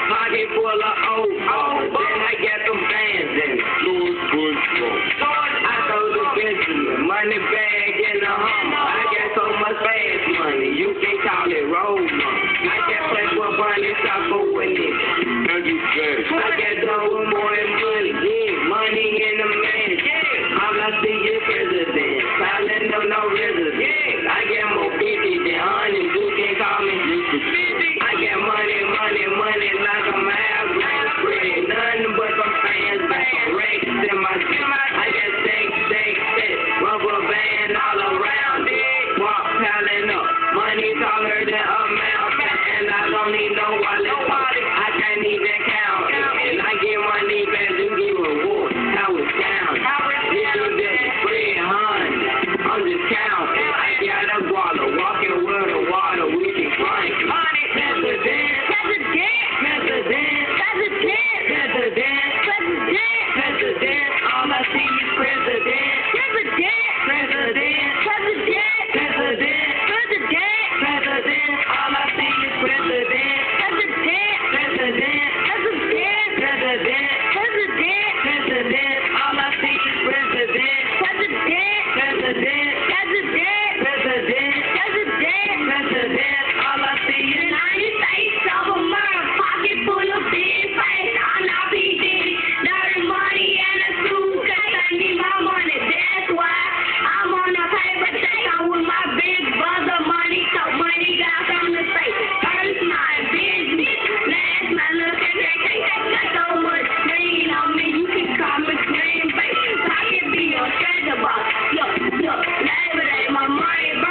Pocket full of old, then I got them bands in it. I throw the Benjamin, money bag in the Hummer. I got so much fast money, you can call it road money. I got Playboy Bunny, stop fooling it. I got double more than money, yeah, money in the man. All I see is president, silent no resident. I got more 50 than 100, you can call me I got money like a mile spread. Nothing but some fans, racks in my I got steak, rubber band all around it. Walk piling up, money taller than a mountain, and I don't need no wallet. I can't even count it, and I get money back to give reward. How it sound? This is just spread, honey. I'm just counting. I got a water, walking with the water, we can drink. President, all I see is president. All I see is president. All I see is Look, Labor Day, my money